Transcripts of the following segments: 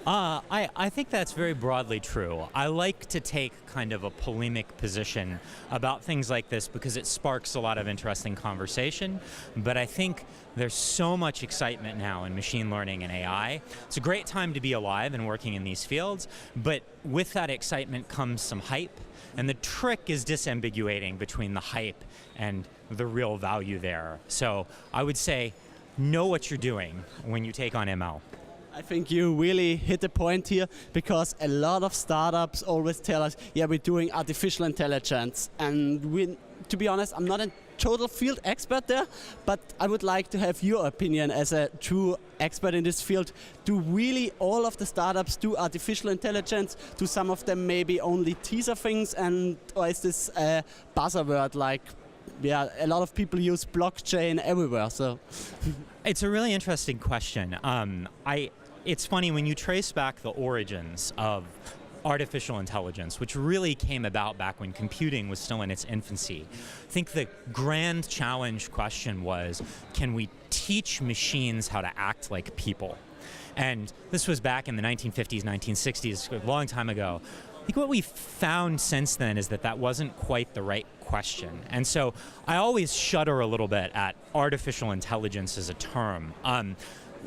I think that's very broadly true. I like to take kind of a polemic position about things like this because it sparks a lot of interesting conversation, but I think there's so much excitement now in machine learning and AI. It's a great time to be alive and working in these fields, but with that excitement comes some hype, and the trick is disambiguating between the hype and the real value there. So I would say, know what you're doing when you take on ML. I think you really hit the point here, because a lot of startups always tell us, yeah, we're doing artificial intelligence. And to be honest, I'm not a total field expert there, but I would like to have your opinion as a true expert in this field. Do really all of the startups do artificial intelligence? Do some of them maybe only teaser things? Or is this a buzzword like, yeah, a lot of people use blockchain everywhere, so. It's a really interesting question. It's funny, when you trace back the origins of artificial intelligence, which really came about back when computing was still in its infancy. I think the grand challenge question was, can we teach machines how to act like people? And this was back in the 1950s, 1960s, a long time ago. I think what we've found since then is that that wasn't quite the right question. And so I always shudder a little bit at artificial intelligence as a term.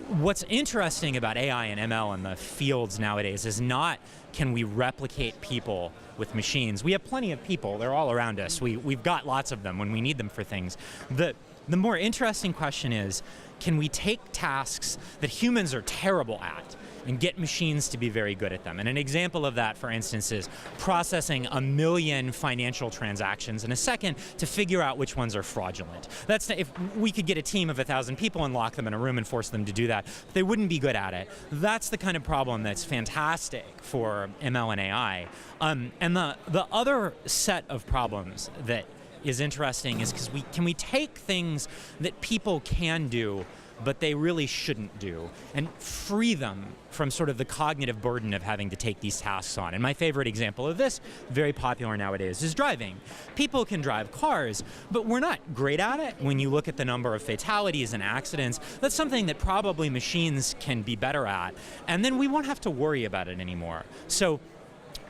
What's interesting about AI and ML in the fields nowadays is not, can we replicate people with machines? We have plenty of people, they're all around us. We've got lots of them when we need them for things. The more interesting question is, can we take tasks that humans are terrible at and get machines to be very good at them? And an example of that, for instance, is processing 1 million financial transactions in a second to figure out which ones are fraudulent. That's, if we could get a team of 1,000 people and lock them in a room and force them to do that, they wouldn't be good at it. That's the kind of problem that's fantastic for ML and AI. And the other set of problems that is interesting is because can we take things that people can do but they really shouldn't do, and free them from sort of the cognitive burden of having to take these tasks on. And my favorite example of this, very popular nowadays, is driving. People can drive cars, but we're not great at it. When you look at the number of fatalities and accidents, that's something that probably machines can be better at, and then we won't have to worry about it anymore. So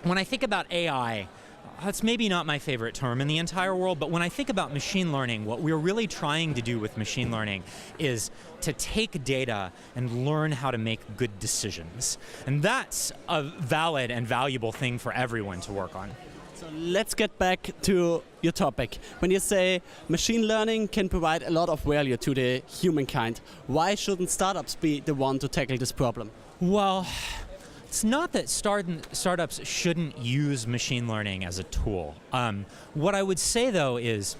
when I think about AI, that's maybe not my favorite term in the entire world, but when I think about machine learning, what we're really trying to do with machine learning is to take data and learn how to make good decisions. And that's a valid and valuable thing for everyone to work on. So let's get back to your topic. When you say machine learning can provide a lot of value to the humankind, why shouldn't startups be the one to tackle this problem? Well, it's not that startups shouldn't use machine learning as a tool. What I would say, though, is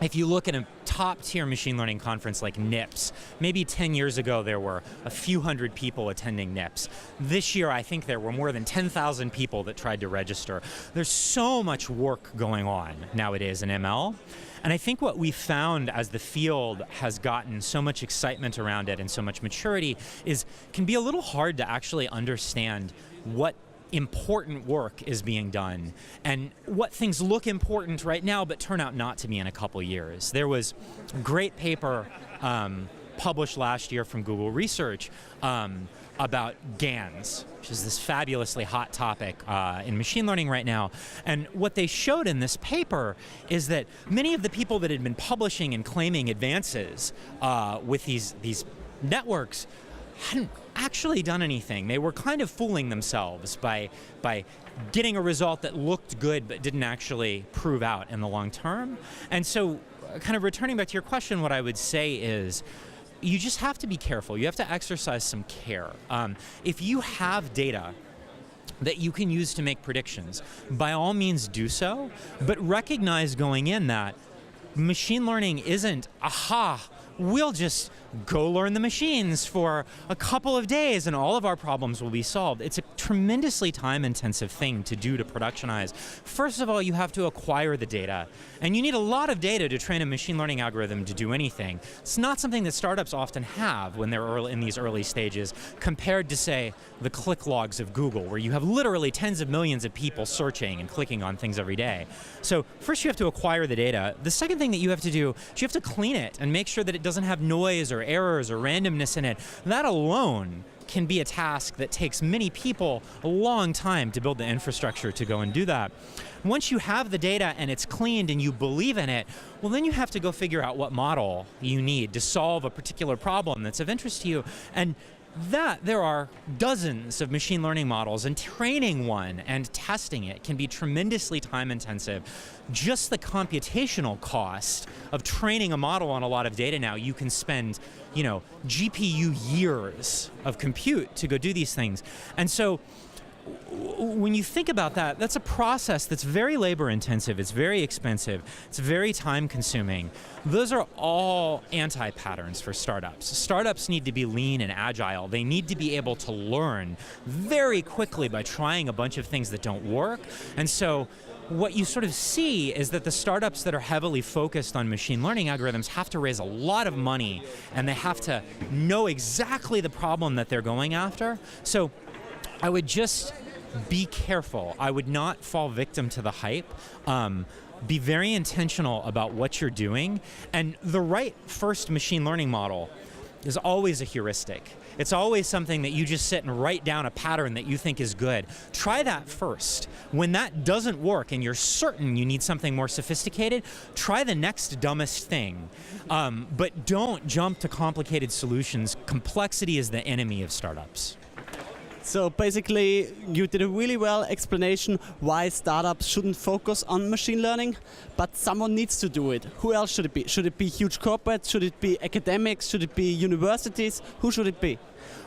if you look at a top-tier machine learning conference like NIPS, maybe 10 years ago there were a few hundred people attending NIPS. This year I think there were more than 10,000 people that tried to register. There's so much work going on nowadays in ML. And I think what we found as the field has gotten so much excitement around it and so much maturity is can be a little hard to actually understand what important work is being done and what things look important right now but turn out not to be in a couple years. There was a great paper published last year from Google Research about GANs, which is this fabulously hot topic in machine learning right now. And what they showed in this paper is that many of the people that had been publishing and claiming advances with these networks hadn't actually done anything. They were kind of fooling themselves by getting a result that looked good but didn't actually prove out in the long term. And so, kind of returning back to your question, what I would say is, you just have to be careful. You have to exercise some care. If you have data that you can use to make predictions, by all means do so, but recognize going in that machine learning isn't, aha, we'll just go learn the machines for a couple of days and all of our problems will be solved. It's a tremendously time-intensive thing to do to productionize. First of all, you have to acquire the data, and you need a lot of data to train a machine learning algorithm to do anything. It's not something that startups often have when they're in these early stages, compared to, say, the click logs of Google, where you have literally tens of millions of people searching and clicking on things every day. So first you have to acquire the data. The second thing that you have to do is you have to clean it and make sure that it doesn't have noise or errors or randomness in it. That alone can be a task that takes many people a long time to build the infrastructure to go and do that. Once you have the data and it's cleaned and you believe in it, well, then you have to go figure out what model you need to solve a particular problem that's of interest to you. And that there are dozens of machine learning models, and training one and testing it can be tremendously time intensive. Just the computational cost of training a model on a lot of data now, you can spend, GPU years of compute to go do these things. And so when you think about that, that's a process that's very labor intensive, it's very expensive, it's very time consuming. Those are all anti-patterns for startups. Startups need to be lean and agile. They need to be able to learn very quickly by trying a bunch of things that don't work. And so what you sort of see is that the startups that are heavily focused on machine learning algorithms have to raise a lot of money, and they have to know exactly the problem that they're going after. So I would just be careful. I would not fall victim to the hype. Be very intentional about what you're doing. And the right first machine learning model is always a heuristic. It's always something that you just sit and write down a pattern that you think is good. Try that first. When that doesn't work and you're certain you need something more sophisticated, try the next dumbest thing. But don't jump to complicated solutions. Complexity is the enemy of startups. So basically, you did a really well explanation why startups shouldn't focus on machine learning, but someone needs to do it. Who else should it be? Should it be huge corporates? Should it be academics? Should it be universities? Who should it be?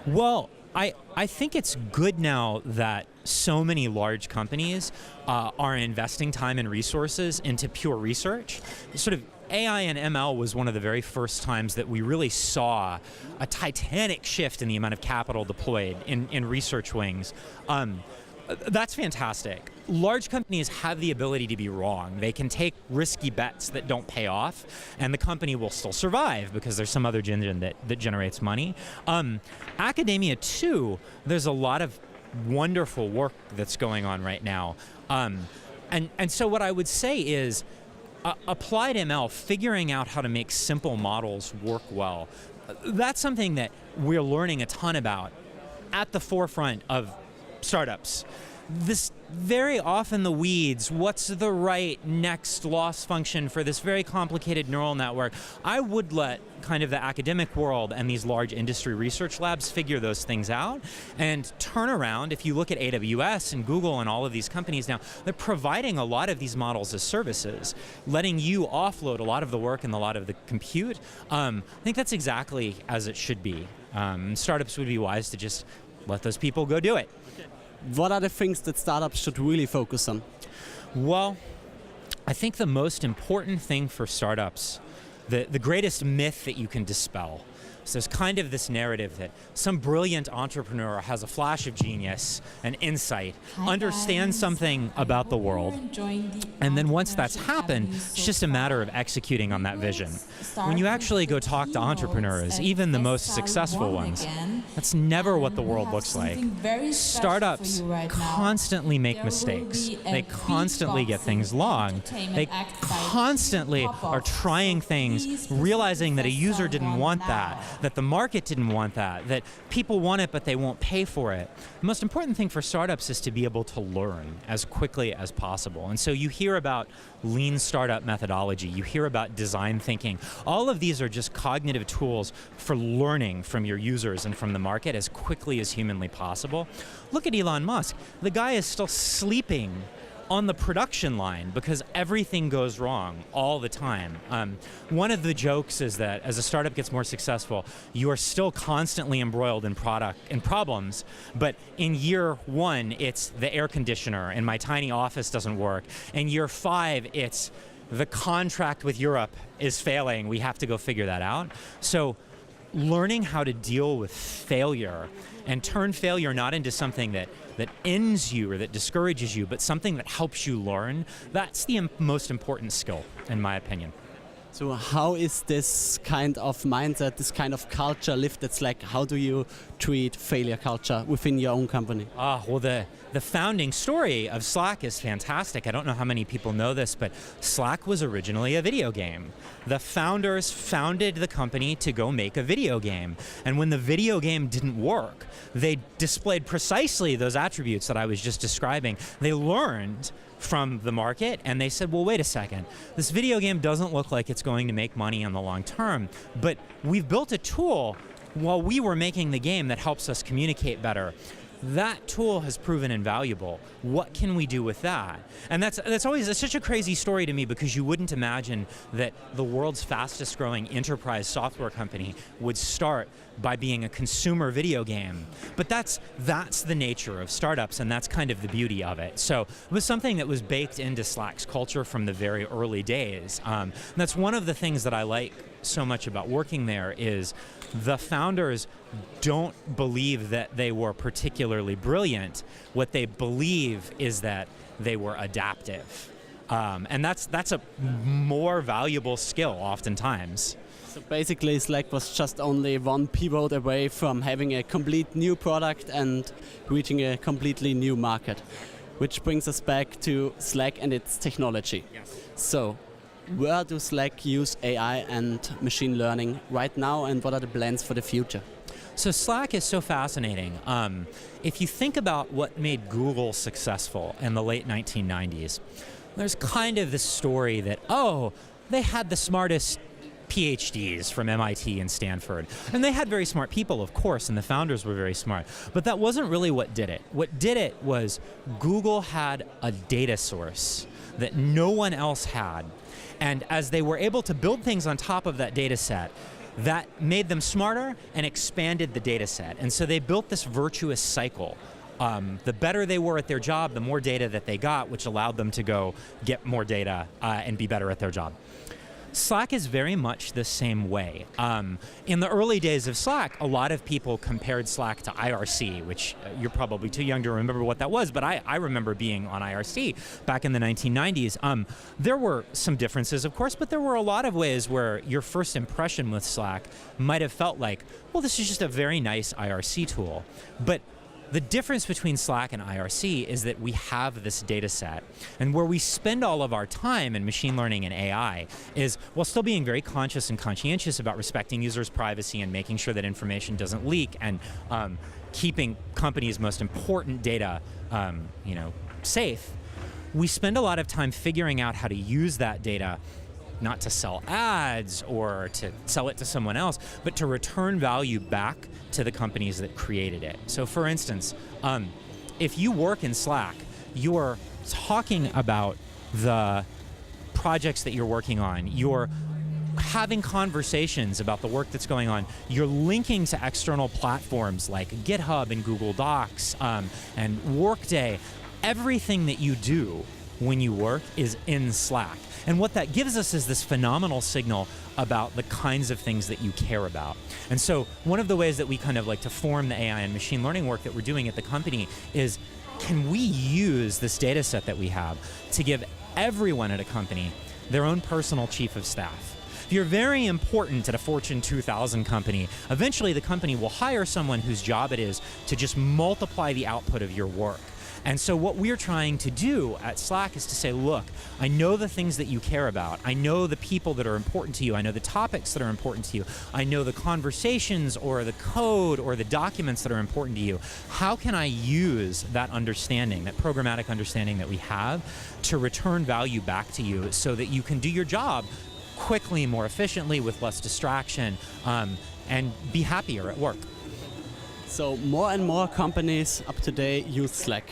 Well, I think it's good now that so many large companies are investing time and resources into pure research. Sort of AI and ML was one of the very first times that we really saw a titanic shift in the amount of capital deployed in research wings. That's fantastic. Large companies have the ability to be wrong. They can take risky bets that don't pay off, and the company will still survive because there's some other engine that generates money. Academia too, there's a lot of wonderful work that's going on right now. And so what I would say is, applied ML, figuring out how to make simple models work well, that's something that we're learning a ton about at the forefront of startups. This very often the weeds, what's the right next loss function for this very complicated neural network? I would let kind of the academic world and these large industry research labs figure those things out and turn around. If you look at AWS and Google and all of these companies now, they're providing a lot of these models as services, letting you offload a lot of the work and a lot of the compute. I think that's exactly as it should be. Startups would be wise to just let those people go do it. What are the things that startups should really focus on? Well, I think the most important thing for startups, the greatest myth that you can dispel, so there's kind of this narrative that some brilliant entrepreneur has a flash of genius, an insight, understands something about the world, and then once that's happened, it's just a matter of executing on that vision. When you actually go talk to entrepreneurs, even the most successful ones, that's never what the world looks like. Startups constantly make mistakes. They constantly get things wrong. They constantly are trying things, realizing that a user didn't want that the market didn't want that people want it but they won't pay for it. The most important thing for startups is to be able to learn as quickly as possible. And so you hear about lean startup methodology, you hear about design thinking. All of these are just cognitive tools for learning from your users and from the market as quickly as humanly possible. Look at Elon Musk. The guy is still sleeping on the production line because everything goes wrong all the time. One of the jokes is that as a startup gets more successful, you are still constantly embroiled in problems, but in year one, it's the air conditioner and my tiny office doesn't work. In year 5, it's the contract with Europe is failing. We have to go figure that out. So learning how to deal with failure and turn failure not into something that ends you or that discourages you, but something that helps you learn, that's the most important skill, in my opinion. So how is this kind of mindset, this kind of culture lived at Slack? How do you treat failure culture within your own company? Well, the founding story of Slack is fantastic. I don't know how many people know this, but Slack was originally a video game. The founders founded the company to go make a video game. And when the video game didn't work, they displayed precisely those attributes that I was just describing. They learned from the market and they said, well, wait a second, this video game doesn't look like it's going to make money in the long term, but we've built a tool while we were making the game that helps us communicate better. That tool has proven invaluable. What can we do with that? And that's such a crazy story to me, because you wouldn't imagine that the world's fastest growing enterprise software company would start by being a consumer video game. But that's the nature of startups, and that's kind of the beauty of it. So it was something that was baked into Slack's culture from the very early days. And that's one of the things that I like so much about working there, is the founders don't believe that they were particularly brilliant. What they believe is that they were adaptive. And that's a more valuable skill oftentimes. So basically Slack was just only one pivot away from having a complete new product and reaching a completely new market. Which brings us back to Slack and its technology. Yes. So, where do Slack use AI and machine learning right now, and what are the plans for the future? So Slack is so fascinating. If you think about what made Google successful in the late 1990s, there's kind of this story that, oh, they had the smartest PhDs from MIT and Stanford. And they had very smart people, of course, and the founders were very smart. But that wasn't really what did it. What did it was Google had a data source that no one else had. And as they were able to build things on top of that data set, that made them smarter and expanded the data set. And so they built this virtuous cycle. The better they were at their job, the more data that they got, which allowed them to go get more data and be better at their job. Slack is very much the same way. In the early days of Slack, a lot of people compared Slack to IRC, which you're probably too young to remember what that was, but I remember being on IRC back in the 1990s. There were some differences, of course, but there were a lot of ways where your first impression with Slack might have felt like, well, this is just a very nice IRC tool. But the difference between Slack and IRC is that we have this data set, and where we spend all of our time in machine learning and AI is, while still being very conscious and conscientious about respecting users' privacy and making sure that information doesn't leak, and keeping companies' most important data safe, we spend a lot of time figuring out how to use that data not to sell ads or to sell it to someone else, but to return value back to the companies that created it. So for instance, if you work in Slack, you're talking about the projects that you're working on, you're having conversations about the work that's going on, you're linking to external platforms like GitHub and Google Docs and Workday. Everything that you do when you work is in Slack. And what that gives us is this phenomenal signal about the kinds of things that you care about. And so one of the ways that we kind of like to form the AI and machine learning work that we're doing at the company is, can we use this data set that we have to give everyone at a company their own personal chief of staff? If you're very important at a Fortune 2000 company, eventually the company will hire someone whose job it is to just multiply the output of your work. And so what we're trying to do at Slack is to say, look, I know the things that you care about. I know the people that are important to you. I know the topics that are important to you. I know the conversations or the code or the documents that are important to you. How can I use that understanding, that programmatic understanding that we have, to return value back to you so that you can do your job quickly, more efficiently, with less distraction, and be happier at work? So more and more companies up to date use Slack.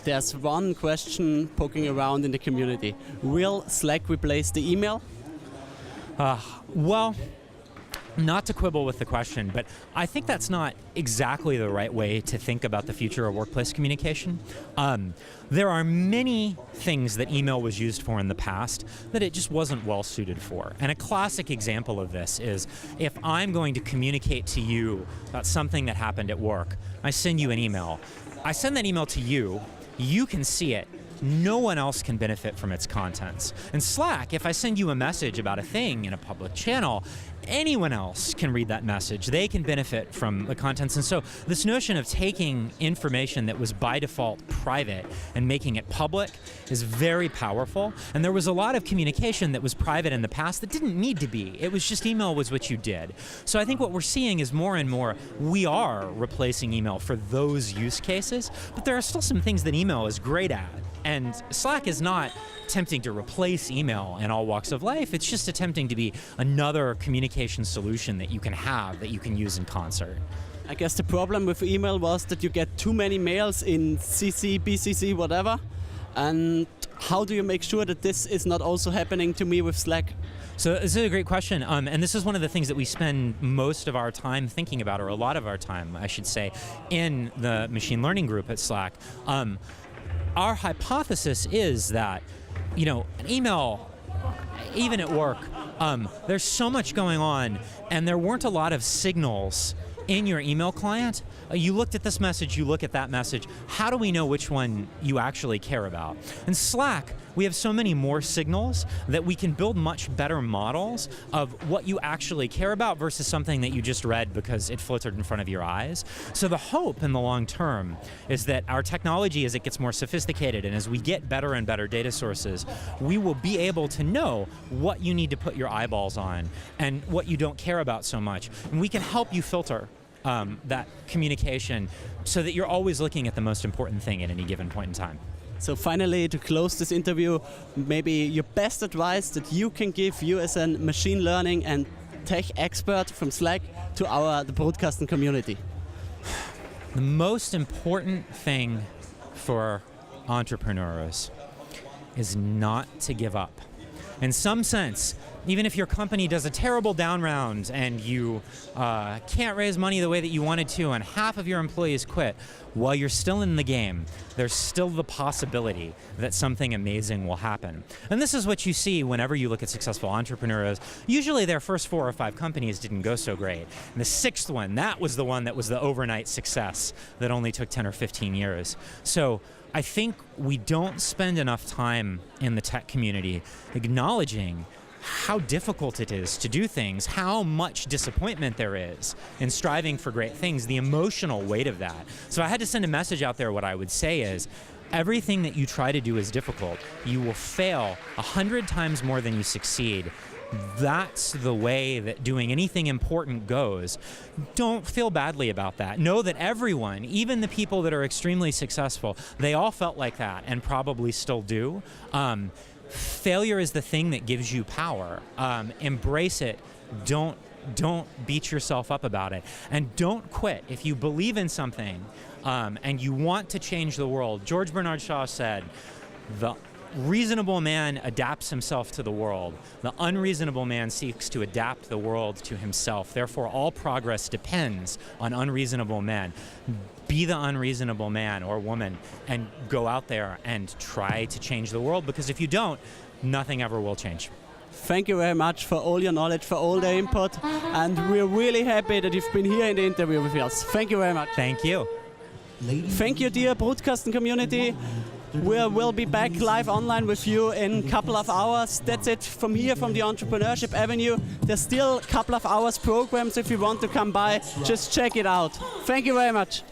There's one question poking around in the community. Will Slack replace the email? Well, not to quibble with the question, but I think that's not exactly the right way to think about the future of workplace communication. There are many things that email was used for in the past that it just wasn't well suited for. And a classic example of this is, if I'm going to communicate to you about something that happened at work, I send you an email. I send that email to you, you can see it, no one else can benefit from its contents. In Slack, if I send you a message about a thing in a public channel, anyone else can read that message. They can benefit from the contents. And so this notion of taking information that was by default private and making it public is very powerful. And there was a lot of communication that was private in the past that didn't need to be. It was just email was what you did. So I think what we're seeing is more and more we are replacing email for those use cases, but there are still some things that email is great at. And Slack is not attempting to replace email in all walks of life. It's just attempting to be another communication solution that you can have, that you can use in concert. I guess the problem with email was that you get too many mails in CC, BCC, whatever. And how do you make sure that this is not also happening to me with Slack? So this is a great question, and this is one of the things that we spend most of our time thinking about, or a lot of our time, I should say, in the machine learning group at Slack. Our hypothesis is that, an email, even at work, there's so much going on, and there weren't a lot of signals in your email client. You looked at this message, you look at that message. How do we know which one you actually care about? In Slack, we have so many more signals that we can build much better models of what you actually care about versus something that you just read because it filtered in front of your eyes. So the hope in the long term is that our technology, as it gets more sophisticated and as we get better and better data sources, we will be able to know what you need to put your eyeballs on and what you don't care about so much. And we can help you filter that communication so that you're always looking at the most important thing at any given point in time. So finally, to close this interview, maybe your best advice that you can give, you as a machine learning and tech expert from Slack, to the broadcasting community. The most important thing for entrepreneurs is not to give up. In some sense, even if your company does a terrible down round and you can't raise money the way that you wanted to and half of your employees quit, while you're still in the game, there's still the possibility that something amazing will happen. And this is what you see whenever you look at successful entrepreneurs. Usually their first 4 or 5 companies didn't go so great. And the 6th one, that was the one that was the overnight success that only took 10 or 15 years. So I think we don't spend enough time in the tech community acknowledging how difficult it is to do things, how much disappointment there is in striving for great things, the emotional weight of that. So I had to send a message out there. What I would say is, everything that you try to do is difficult. You will fail 100 times more than you succeed. That's the way that doing anything important goes. Don't feel badly about that. Know that everyone, even the people that are extremely successful, they all felt like that and probably still do. Failure is the thing that gives you power. Embrace it. Don't beat yourself up about it. And don't quit. If you believe in something and you want to change the world, George Bernard Shaw said, the reasonable man adapts himself to the world. The unreasonable man seeks to adapt the world to himself. Therefore, all progress depends on unreasonable men. Be the unreasonable man or woman and go out there and try to change the world, because if you don't, nothing ever will change. Thank you very much for all your knowledge, for all the input, and we're really happy that you've been here in the interview with us. Thank you very much. Thank you. Thank you, dear broadcasting community. We'll be back live online with you in a couple of hours. That's it from here, from the Entrepreneurship Avenue. There's still a couple of hours programs if you want to come by. Just check it out. Thank you very much.